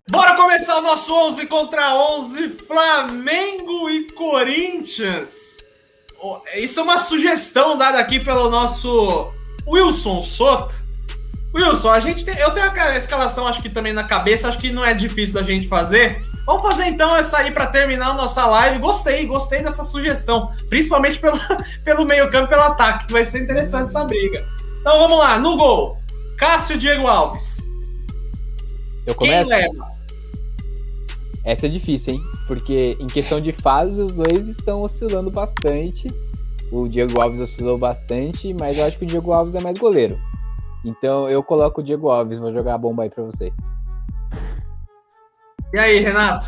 Bora começar o nosso 11 contra 11, Flamengo e Corinthians. Isso é uma sugestão dada aqui pelo nosso Wilson Soto. Wilson, eu tenho a escalação acho que também na cabeça, acho que não é difícil da gente fazer. Vamos fazer então essa aí para terminar a nossa live. Gostei dessa sugestão, principalmente pelo meio-campo e pelo ataque, que vai ser interessante essa briga. Então vamos lá, no gol, Cássio, Diego Alves. Eu começo? Quem leva? Essa é difícil, hein? Porque em questão de fase, os dois estão oscilando bastante. O Diego Alves oscilou bastante, mas eu acho que o Diego Alves é mais goleiro. Então eu coloco o Diego Alves, vou jogar a bomba aí pra vocês. E aí, Renato?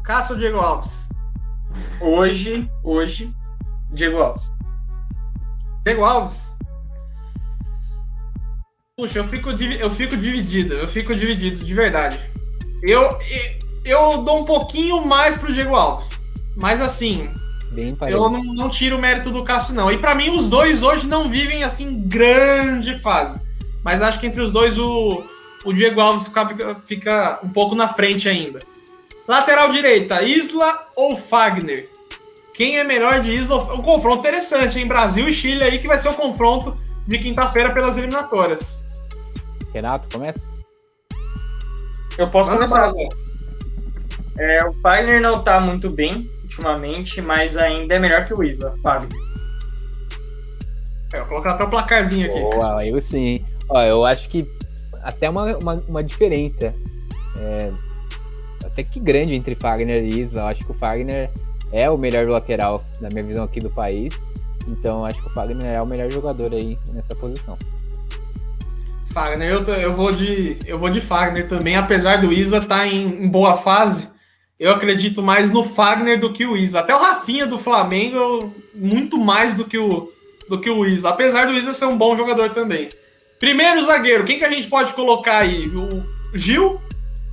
Cássio ou Diego Alves? Hoje, Diego Alves. Diego Alves? Puxa, eu fico dividido, de verdade. Eu dou um pouquinho mais pro Diego Alves. Mas assim, eu não tiro o mérito do Cássio, não. E pra mim, os dois hoje não vivem, assim, grande fase. Mas acho que entre os dois, o Diego Alves fica um pouco na frente ainda. Lateral direita, Isla ou Fagner? Quem é melhor de Isla? Um confronto interessante, hein? Brasil e Chile aí, que vai ser o confronto de quinta-feira pelas eliminatórias. Renato, começa? Eu posso começar. O Fagner não tá muito bem ultimamente, mas ainda é melhor que o Isla, Fagner. Eu vou colocar até o placarzinho aqui. Boa, eu sim. Ó, eu acho que até uma diferença até que grande entre Fagner e Isla. Eu acho que o Fagner é o melhor lateral, na minha visão aqui do país. Então acho que o Fagner é o melhor jogador aí nessa posição. Fagner, eu vou de Fagner também, apesar do Isla estar em boa fase. Eu acredito mais no Fagner do que o Isla. Até o Rafinha do Flamengo, muito mais do que o Isla. Apesar do Isla ser um bom jogador também. Primeiro zagueiro, quem que a gente pode colocar aí? O Gil,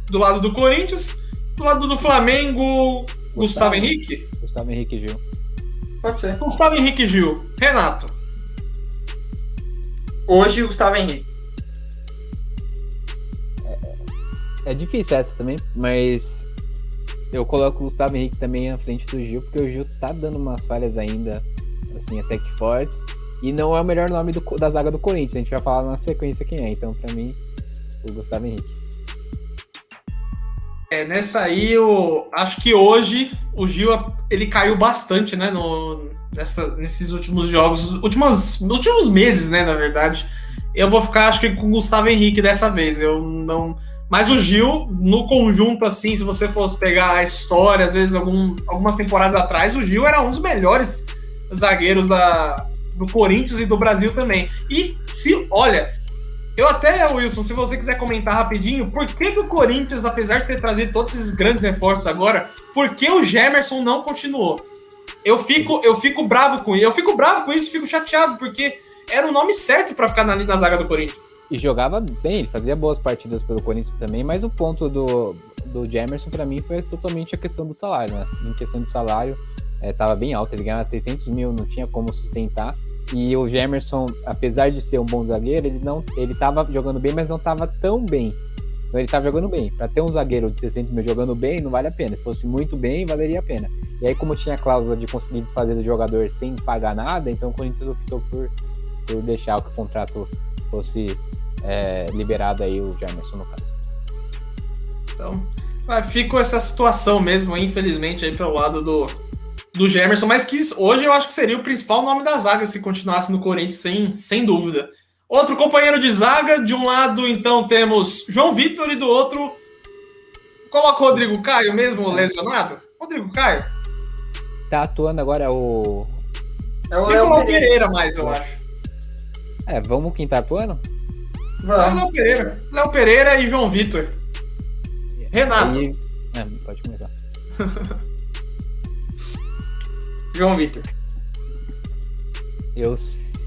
do lado do Corinthians. Do lado do Flamengo, Gustavo Henrique? Gustavo Henrique Gil. Pode ser. Gustavo Henrique Gil. Renato. Hoje, Gustavo Henrique. É difícil essa também, mas eu coloco o Gustavo Henrique também à frente do Gil, porque o Gil tá dando umas falhas ainda, assim, até que fortes. E não é o melhor nome da zaga do Corinthians. A gente vai falar na sequência quem é. Então, pra mim, o Gustavo Henrique. Nessa aí, eu acho que hoje o Gil ele caiu bastante, né? Nesses últimos jogos, últimos meses, né? Na verdade, eu vou ficar, acho que com o Gustavo Henrique dessa vez. Eu não. Mas o Gil, no conjunto, assim, se você fosse pegar a história, às vezes algumas temporadas atrás, o Gil era um dos melhores zagueiros do Corinthians e do Brasil também. E olha, eu até, Wilson, se você quiser comentar rapidinho, por que o Corinthians, apesar de ter trazido todos esses grandes reforços agora, por que o Gemerson não continuou? Eu fico bravo com isso. Eu fico bravo com isso, fico chateado, porque era o nome certo para ficar na zaga do Corinthians. E jogava bem, ele fazia boas partidas pelo Corinthians também, mas o ponto do Gemerson, para mim, foi totalmente a questão do salário, né? Em questão de salário, tava bem alto, ele ganhava 600 mil, não tinha como sustentar. E o Gemerson, apesar de ser um bom zagueiro, ele tava jogando bem, mas não tava tão bem. Então ele tava jogando bem. Para ter um zagueiro de 600 mil jogando bem, não vale a pena. Se fosse muito bem, valeria a pena. E aí, como tinha a cláusula de conseguir desfazer do jogador sem pagar nada, então o Corinthians optou por deixar que o contrato fosse liberado aí, o Gemerson, no caso. Então, ficou essa situação mesmo, infelizmente, aí pelo lado do Gemerson, mas que hoje eu acho que seria o principal nome da zaga se continuasse no Corinthians, sem dúvida. Outro companheiro de zaga, de um lado, então, temos João Vitor e do outro, coloca o Rodrigo Caio mesmo, lesionado? Rodrigo Caio? Tá atuando agora o... É o Léo Pereira mais, eu acho. Vamos quem tá atuando? Léo Pereira. Léo Pereira e João Vitor. Renato. Pode começar. João Vitor. Eu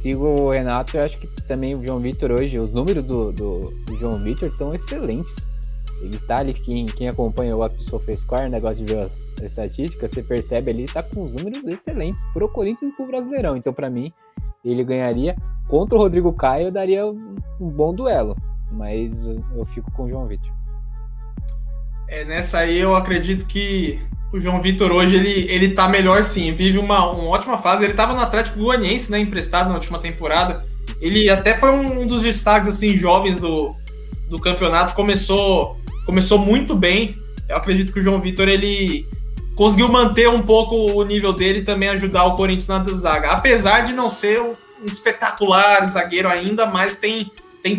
sigo o Renato, eu acho que também o João Vitor hoje, os números do João Vitor estão excelentes. Ele tá ali, quem acompanha o SofaScore, negócio de ver as estatísticas, você percebe ali, ele tá com os números excelentes pro Corinthians e pro Brasileirão. Então, pra mim, ele ganharia contra o Rodrigo Caio, daria um bom duelo. mas eu fico com o João Vitor. Nessa aí eu acredito que o João Vitor hoje ele tá melhor sim, vive uma ótima fase. Ele tava no Atlético Goianiense, né, emprestado na última temporada. Ele até foi um dos destaques assim, jovens do campeonato, começou muito bem. Eu acredito que o João Vitor ele conseguiu manter um pouco o nível dele e também ajudar o Corinthians na zaga. Apesar de não ser um espetacular zagueiro ainda, mas tem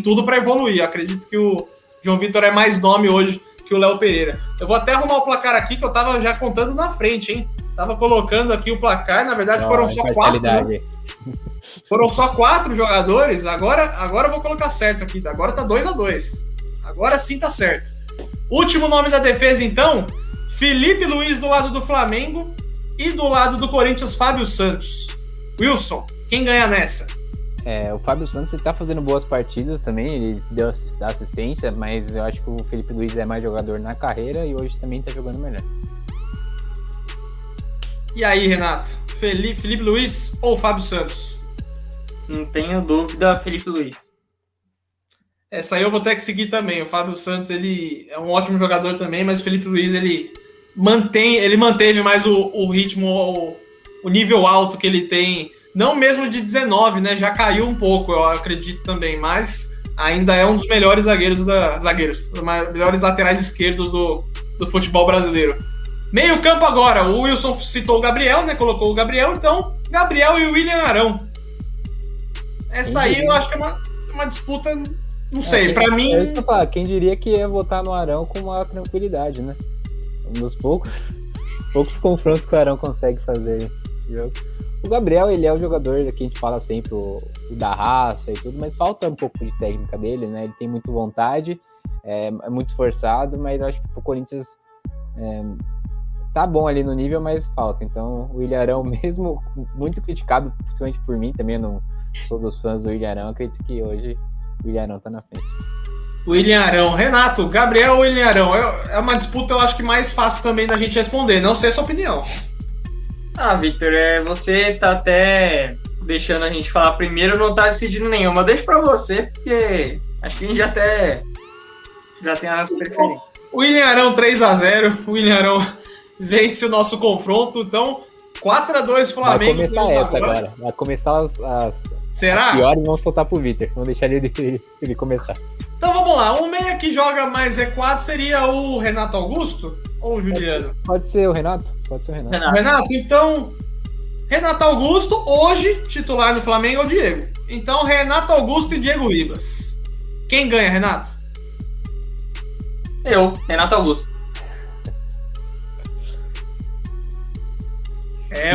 tudo para evoluir. Eu acredito que o João Vitor é mais nome hoje que o Léo Pereira. Eu vou até arrumar o placar aqui, que eu tava já contando na frente, hein? Tava colocando aqui o placar, na verdade foram só 4. Né? Foram só 4 jogadores, agora eu vou colocar certo aqui, agora tá 2-2. Agora sim tá certo. Último nome da defesa, então, Felipe Luiz do lado do Flamengo e do lado do Corinthians, Fábio Santos. Wilson, quem ganha nessa? O Fábio Santos ele tá fazendo boas partidas também, ele deu assistência, mas eu acho que o Felipe Luiz é mais jogador na carreira e hoje também tá jogando melhor. E aí, Renato? Felipe Luiz ou Fábio Santos? Não tenho dúvida, Felipe Luiz. Essa aí eu vou ter que seguir também. O Fábio Santos ele é um ótimo jogador também, mas o Felipe Luiz ele manteve mais o ritmo, o nível alto que ele tem. Não mesmo de 19, né? Já caiu um pouco, eu acredito também, mas ainda é um dos melhores melhores laterais esquerdos do futebol brasileiro. Meio campo agora, o Wilson citou o Gabriel, né? Colocou o Gabriel, então Gabriel e o William Arão. Essa aí eu acho que é uma disputa, não sei, pra mim... É isso que eu falo, quem diria que ia votar no Arão com uma tranquilidade, né? Um dos poucos confrontos que o Arão consegue fazer. O Gabriel, ele é o jogador que a gente fala sempre, o da raça e tudo, mas falta um pouco de técnica dele, né? Ele tem muita vontade, é muito esforçado, mas acho que pro Corinthians tá bom ali no nível, mas falta. Então, o William Arão, mesmo muito criticado, principalmente por mim, também eu não sou dos fãs do William Arão, acredito que hoje o William Arão tá na frente. William Arão. Renato, Gabriel ou William Arão? É uma disputa, eu acho que mais fácil também da gente responder, não sei a sua opinião. Victor, você tá até deixando a gente falar primeiro, não tá decidindo nenhuma. Deixa pra você, porque acho que a gente já tem as preferências. William Arão 3-0, o William Arão vence o nosso confronto, então 4-2 Flamengo. Vai começar essa agora, vai começar as Será? piores, vamos soltar pro Vitor, vamos deixar ele começar. Então vamos lá, o meia que joga mais recuado seria o Renato Augusto ou o Juliano? Pode ser o Renato? Pode ser o Renato. Renato, então, Renato Augusto, hoje, titular do Flamengo é o Diego. Então, Renato Augusto e Diego Ribas. Quem ganha, Renato? Renato Augusto.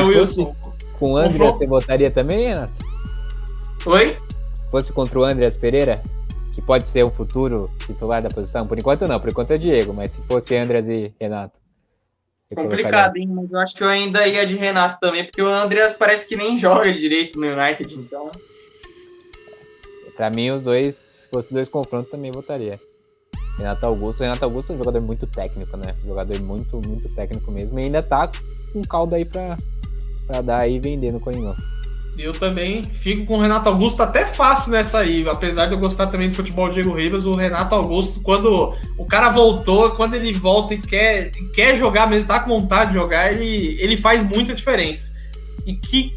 Wilson. Com o André, você votaria também, Renato? Oi? Se fosse contra o Andreas Pereira, que pode ser um futuro titular da posição, por enquanto não, por enquanto é Diego, mas se fosse Andreas e Renato. Complicado, hein? Mas eu acho que eu ainda ia de Renato também, porque o Andreas parece que nem joga direito no United, então... Pra mim, os dois, se fosse 2 confrontos, também votaria. Renato Augusto é um jogador muito técnico, né? Um jogador muito, muito técnico mesmo, e ainda tá com caldo aí pra dar e vender no Coringão. Eu também fico com o Renato Augusto, até fácil nessa aí, apesar de eu gostar também do futebol do Diego Ribas, o Renato Augusto, quando o cara voltou, quando ele volta e quer jogar mesmo, tá com vontade de jogar, ele faz muita diferença. E que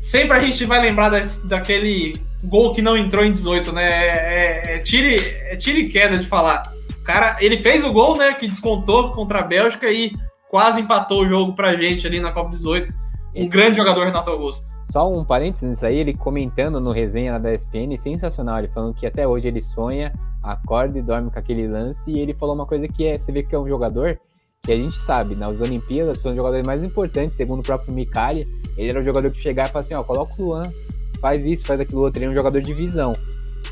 sempre a gente vai lembrar daquele gol que não entrou em 18, né? É tiro e queda de falar. O cara, ele fez o gol, né, que descontou contra a Bélgica e quase empatou o jogo pra gente ali na Copa 18. Um grande jogador, Renato Augusto. Só um parênteses nisso aí, ele comentando no resenha da ESPN, sensacional, ele falando que até hoje ele sonha, acorda e dorme com aquele lance, e ele falou uma coisa que você vê que é um jogador que a gente sabe, nas Olimpíadas foi um jogador mais importante, segundo o próprio Micali, ele era o jogador que chegava e falava assim, coloca o Luan, faz isso, faz aquilo outro, ele é um jogador de visão.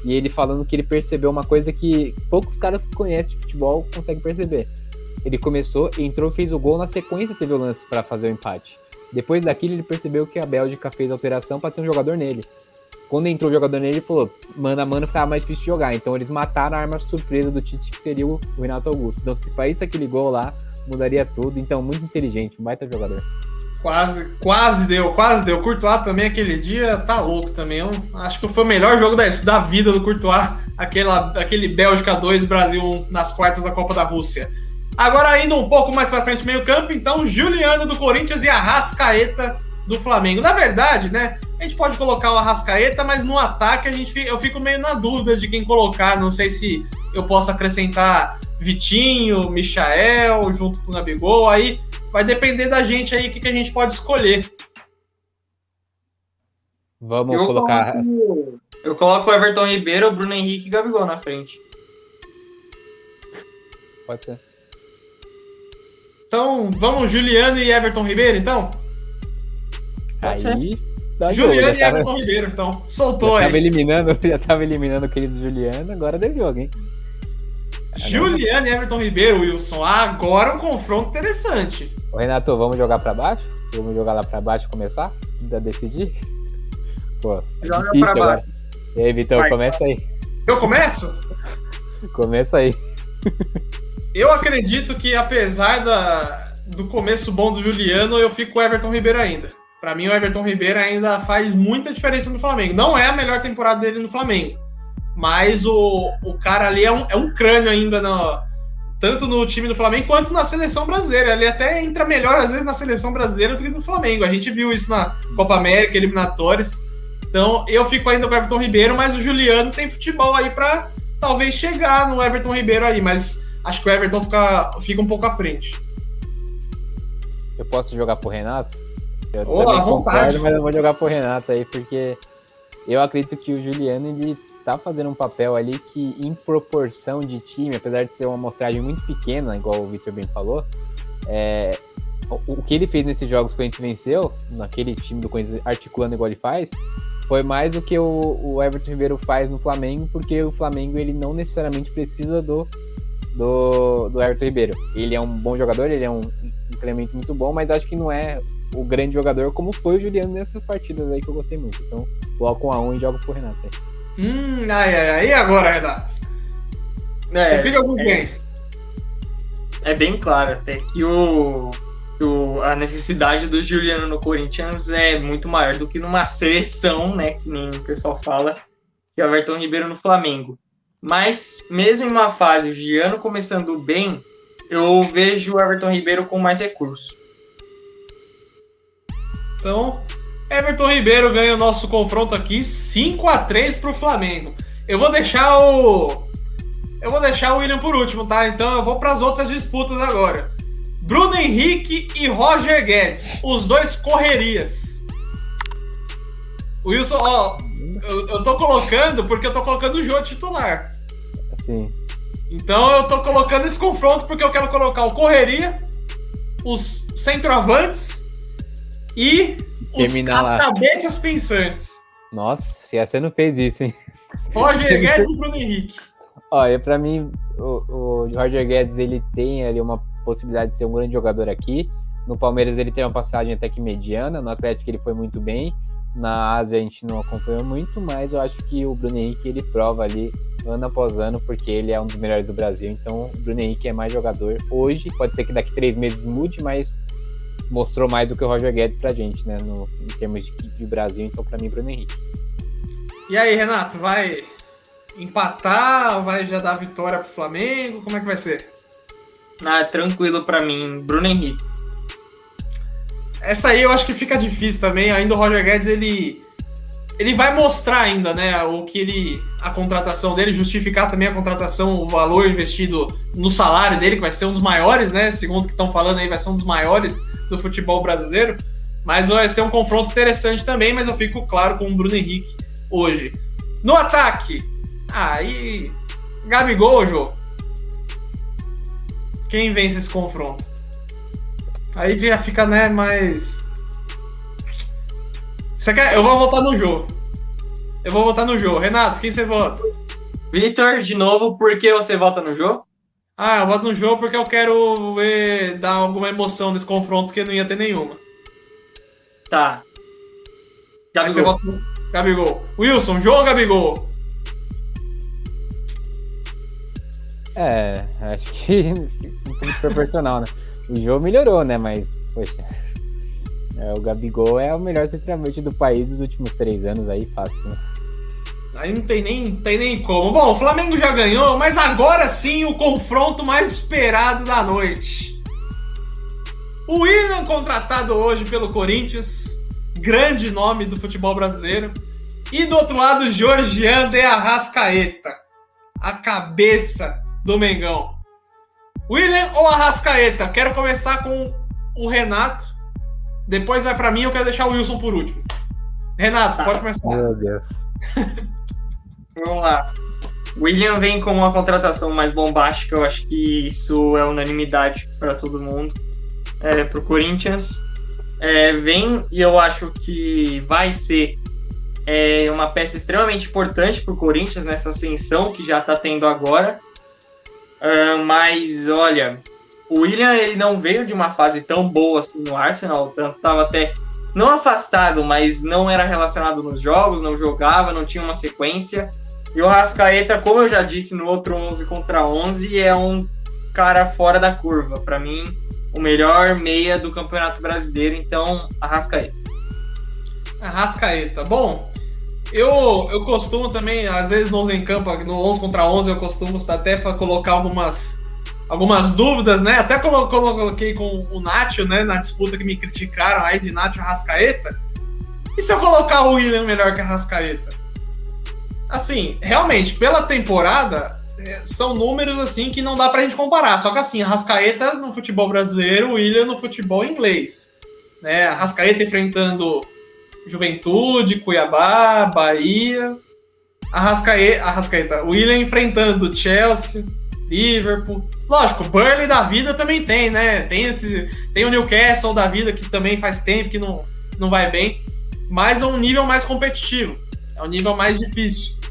E ele falando que ele percebeu uma coisa que poucos caras que conhecem de futebol conseguem perceber. Ele começou, entrou, fez o gol, na sequência teve o lance para fazer o empate. Depois daquilo, ele percebeu que a Bélgica fez a alteração para ter um jogador nele. Quando entrou o jogador nele, ele falou, mano a mano ficava mais difícil de jogar. Então eles mataram a arma surpresa do Tite, que seria o Renato Augusto. Então se faz aquele gol lá, mudaria tudo. Então muito inteligente, um baita jogador. Quase deu. O Courtois também aquele dia tá louco também. Eu acho que foi o melhor jogo da vida do Courtois, aquele Bélgica 2, Brasil 1 nas quartas da Copa da Rússia. Agora indo um pouco mais pra frente, meio campo, então Juliano do Corinthians e Arrascaeta do Flamengo. Na verdade, né, a gente pode colocar o Arrascaeta, mas no ataque eu fico meio na dúvida de quem colocar. Não sei se eu posso acrescentar Vitinho, Michael, junto com o Gabigol. Aí vai depender da gente aí o que a gente pode escolher. Vamos colocar... Eu coloco o Everton Ribeiro, o Bruno Henrique e o Gabigol na frente. Pode ser. Então, vamos Juliano e Everton Ribeiro, então? Aí... Juliano e Everton Ribeiro, então. Soltou aí. Já tava eliminando o querido Juliano, agora deu jogo, hein? Juliano e Everton Ribeiro, Wilson. Agora um confronto interessante. Ô, Renato, vamos jogar pra baixo? Vamos jogar lá pra baixo e começar? Ainda decidir? Pô, joga pra baixo. E aí, Vitão, começa aí. Eu começo? Começa aí. Eu acredito que, apesar do começo bom do Juliano, eu fico com o Everton Ribeiro ainda. Pra mim, o Everton Ribeiro ainda faz muita diferença no Flamengo. Não é a melhor temporada dele no Flamengo, mas o cara ali é um crânio ainda, tanto no time do Flamengo quanto na seleção brasileira. Ele até entra melhor, às vezes, na seleção brasileira do que no Flamengo. A gente viu isso na Copa América, eliminatórias. Então, eu fico ainda com o Everton Ribeiro, mas o Juliano tem futebol aí pra talvez chegar no Everton Ribeiro aí, mas acho que o Everton fica um pouco à frente. Eu posso jogar pro Renato? Eu também concordo, mas eu vou jogar pro Renato aí, porque eu acredito que o Juliano, ele tá fazendo um papel ali que, em proporção de time, apesar de ser uma amostragem muito pequena, igual o Victor bem falou, o que ele fez nesses jogos que a gente venceu, naquele time do Corinthians articulando igual ele faz, foi mais do que o Everton Ribeiro faz no Flamengo, porque o Flamengo, ele não necessariamente precisa do Everton Ribeiro. Ele é um bom jogador, ele é um incremento muito bom, mas acho que não é o grande jogador como foi o Juliano nessas partidas aí que eu gostei muito. Então, coloco 1-1 e jogo pro Renato aí. E agora, Renato? Você fica com quem? É bem claro até que a necessidade do Juliano no Corinthians é muito maior do que numa seleção, né, que nem o pessoal fala, que é o Everton Ribeiro no Flamengo. Mas, mesmo em uma fase, o Juliano começando bem, eu vejo o Everton Ribeiro com mais recursos. Então, Everton Ribeiro ganha o nosso confronto aqui, 5-3 pro Flamengo. Eu vou deixar o William por último, tá? Então eu vou para as outras disputas agora. Bruno Henrique e Roger Guedes, os dois correrias. Wilson, eu tô colocando porque eu tô colocando o Jô titular. Sim. Então eu tô colocando esse confronto porque eu quero colocar o correria, os centroavantes e as cabeças pensantes. Nossa, se você não fez isso, hein? Roger Guedes e Bruno Henrique. Olha, pra mim, o Roger Guedes, ele tem ali uma possibilidade de ser um grande jogador aqui. No Palmeiras ele tem uma passagem até que mediana, no Atlético ele foi muito bem, na Ásia a gente não acompanhou muito, mas eu acho que o Bruno Henrique, ele prova ali ano após ano, porque ele é um dos melhores do Brasil, então o Bruno Henrique é mais jogador hoje, pode ser que daqui 3 meses mude, mas mostrou mais do que o Roger Guedes pra gente, né, em termos de Brasil, então pra mim, Bruno Henrique. E aí, Renato, vai empatar, vai já dar vitória pro Flamengo, como é que vai ser? Tranquilo pra mim, Bruno Henrique. Essa aí eu acho que fica difícil também, ainda o Roger Guedes, ele vai mostrar ainda, né, a contratação dele, justificar também a contratação, o valor investido no salário dele, que vai ser um dos maiores, né, segundo o que estão falando aí, vai ser um dos maiores do futebol brasileiro, mas vai ser um confronto interessante também, mas eu fico, claro, com o Bruno Henrique hoje. No ataque, aí, Gabigol, Jô. Quem vence esse confronto? Aí já fica, né, mais... Você quer? Eu vou votar no Jô. Renato, quem você vota? Victor, de novo, por que você vota no Jô? Eu voto no Jô porque eu quero dar alguma emoção nesse confronto, que não ia ter nenhuma. Tá. Aí você vota no Gabigol. Wilson, Jô ou Gabigol? Acho que não tem proporcional, né? O Jô melhorou, né? Mas, poxa, O Gabigol é o melhor centroavante do país dos últimos 3 anos aí, fácil, né? Aí não tem nem como. Bom, o Flamengo já ganhou, mas agora sim o confronto mais esperado da noite. O Willian, contratado hoje pelo Corinthians, grande nome do futebol brasileiro. E do outro lado, Georgian de Arrascaeta, a cabeça do Mengão. Willian ou Arrascaeta? Quero começar com o Renato. Depois vai para mim, eu quero deixar o Wilson por último. Renato, pode começar. Meu Deus. Vamos lá. Willian vem com uma contratação mais bombástica, eu acho que isso é unanimidade para todo mundo. Para o Corinthians. Vem e eu acho que vai ser uma peça extremamente importante para o Corinthians nessa ascensão que já está tendo agora. Mas, olha, o Willian ele não veio de uma fase tão boa assim no Arsenal, tanto estava até não afastado, mas não era relacionado nos jogos, não jogava, não tinha uma sequência. E o Arrascaeta, como eu já disse no outro 11 contra 11, é um cara fora da curva. Para mim, o melhor meia do Campeonato Brasileiro, então, Arrascaeta. Arrascaeta. Bom, eu costumo também, às vezes no 11 em campo, no 11 contra 11, eu costumo até colocar algumas dúvidas, né? Até coloquei com o Nacho, né? Na disputa que me criticaram aí de Nacho e Arrascaeta. E se eu colocar o Willian melhor que a Arrascaeta? Assim, realmente, pela temporada, são números assim que não dá pra gente comparar. Só que assim, a Arrascaeta no futebol brasileiro, o Willian no futebol inglês. Né? A Arrascaeta enfrentando Juventude, Cuiabá, Bahia. Arrascaeta. O Willian enfrentando Chelsea, Liverpool. Lógico, o Burnley da vida também tem, né? Tem o Newcastle da vida que também faz tempo que não vai bem. Mas é um nível mais competitivo. É um nível mais difícil.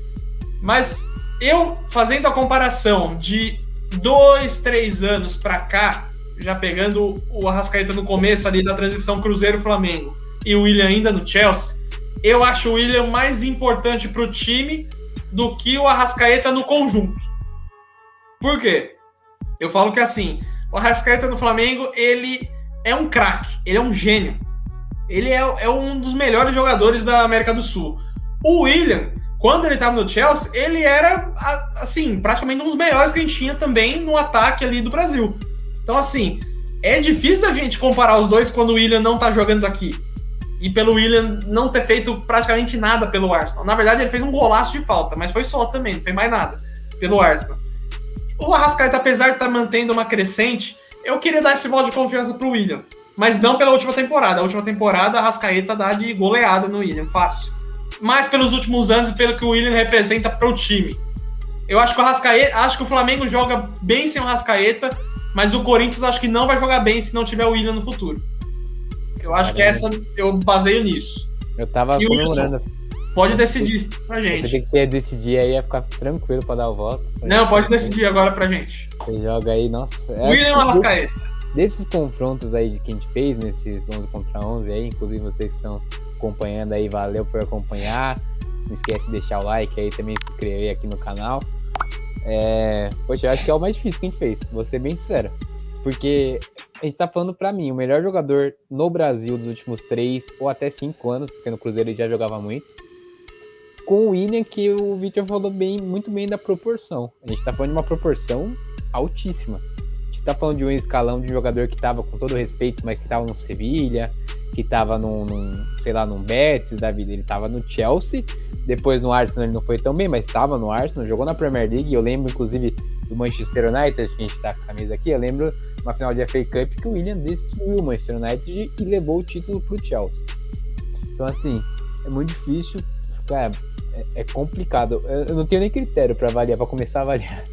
Mas eu, fazendo a comparação de 2-3 anos pra cá, já pegando o Arrascaeta no começo ali da transição Cruzeiro-Flamengo e o Willian ainda no Chelsea, eu acho o Willian mais importante pro time do que o Arrascaeta no conjunto. Por quê? Eu falo que assim, o Arrascaeta no Flamengo, ele é um craque, ele é um gênio. Ele é um dos melhores jogadores da América do Sul. O Willian, quando ele estava no Chelsea, ele era, assim, praticamente um dos melhores que a gente tinha também no ataque ali do Brasil. Então, assim, é difícil da gente comparar os dois quando o Willian não tá jogando aqui. E pelo Willian não ter feito praticamente nada pelo Arsenal. Na verdade, ele fez um golaço de falta, mas foi só também, não fez mais nada pelo Arsenal. O Arrascaeta, apesar de estar mantendo uma crescente, eu queria dar esse voto de confiança pro Willian. Mas não pela última temporada. A última temporada, a Arrascaeta dá de goleada no Willian, fácil. Mas pelos últimos anos e pelo que o Willian representa pro time. Eu acho que o Arrascaeta, acho que o Flamengo joga bem sem o Arrascaeta, mas o Corinthians acho que não vai jogar bem se não tiver o Willian no futuro. Eu acho que eu baseio nisso. Eu tava comemorando. Pode decidir pra gente. Você tem que decidir aí, ia ficar tranquilo pra dar o voto. Não, pode decidir agora pra gente. Você joga aí, nossa. Willian ou Arrascaeta? Desses confrontos aí que a gente fez, nesses 11 contra 11 aí, inclusive vocês que estão acompanhando aí, valeu por acompanhar. Não esquece de deixar o like aí, também se inscrever aqui no canal. Poxa, eu acho que é o mais difícil que a gente fez, vou ser bem sincero. Porque a gente tá falando pra mim, o melhor jogador no Brasil dos últimos 3 ou até 5 anos, porque no Cruzeiro ele já jogava muito. Com o Willian, que o Victor falou muito bem da proporção. A gente tá falando de uma proporção altíssima. A gente tá falando de um escalão de um jogador que tava, com todo o respeito, mas que tava no Sevilha, que tava num Betis da vida. Ele tava no Chelsea, depois no Arsenal ele não foi tão bem, mas tava no Arsenal, jogou na Premier League. Eu lembro, inclusive, do Manchester United, que a gente tá com a camisa aqui, eu lembro uma final de FA Cup que o Willian destruiu o Manchester United e levou o título pro Chelsea. Então, assim, é muito difícil, é complicado. Eu não tenho nem critério pra avaliar, pra começar a avaliar.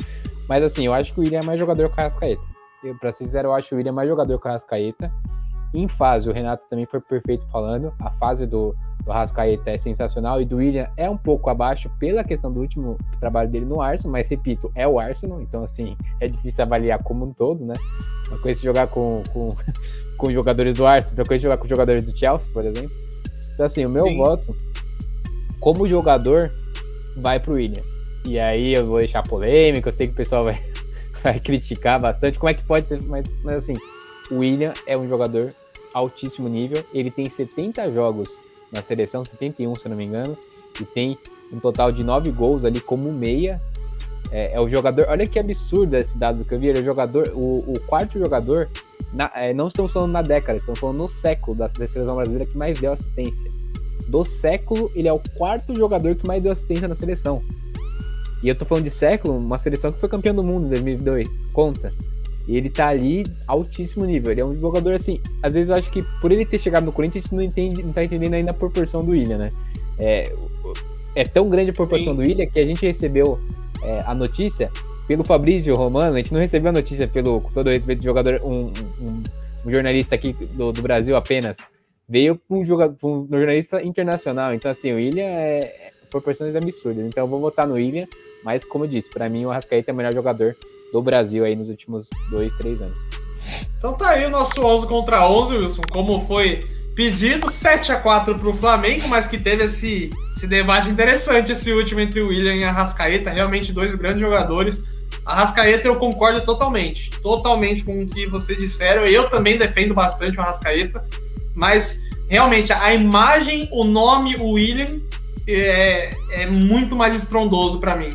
Mas, assim, eu acho que o Willian é mais jogador que o Arrascaeta. Pra ser sincero, eu acho o Willian mais jogador que o Arrascaeta. Em fase, o Renato também foi perfeito falando. A fase do Arrascaeta é sensacional e do Willian é um pouco abaixo pela questão do último trabalho dele no Arsenal, mas repito, é o Arsenal, então assim, é difícil avaliar como um todo, né? Uma coisa é jogar com jogadores do Arsenal, outra coisa é jogar com jogadores do Chelsea, por exemplo. Então assim, o meu voto, como jogador, vai pro Willian. E aí eu vou deixar polêmica, eu sei que o pessoal vai criticar bastante, como é que pode ser, mas assim, o Willian é um jogador altíssimo nível. Ele tem 70 jogos na seleção, 71 se eu não me engano, e tem um total de 9 gols ali como meia. É o jogador, olha que absurdo esse dado que eu vi, ele é o quarto jogador, não estamos falando na década, estamos falando no século da seleção brasileira que mais deu assistência. Do século, ele é o quarto jogador que mais deu assistência na seleção. E eu tô falando de século, uma seleção que foi campeã do mundo em 2002, conta. E ele tá ali, altíssimo nível. Ele é um jogador assim, às vezes eu acho que por ele ter chegado no Corinthians, a gente não tá entendendo ainda a proporção do William, né? É tão grande a proporção do William que a gente recebeu a notícia pelo Fabrício Romano, a gente não recebeu a notícia pelo, com todo o respeito, de jogador, um jornalista aqui do Brasil apenas. Veio para um jornalista internacional. Então, assim, o William proporções absurdas. Então, eu vou votar no William, mas, como eu disse, para mim, o Arrascaeta é o melhor jogador do Brasil aí nos últimos 2-3 anos. Então tá aí o nosso 11 contra 11, Wilson, como foi pedido, 7-4 pro Flamengo, mas que teve esse debate interessante, esse último entre o William e a Arrascaeta, realmente dois grandes jogadores. A Arrascaeta eu concordo totalmente com o que vocês disseram, eu também defendo bastante o Arrascaeta, mas realmente a imagem, o nome, o William é muito mais estrondoso para mim.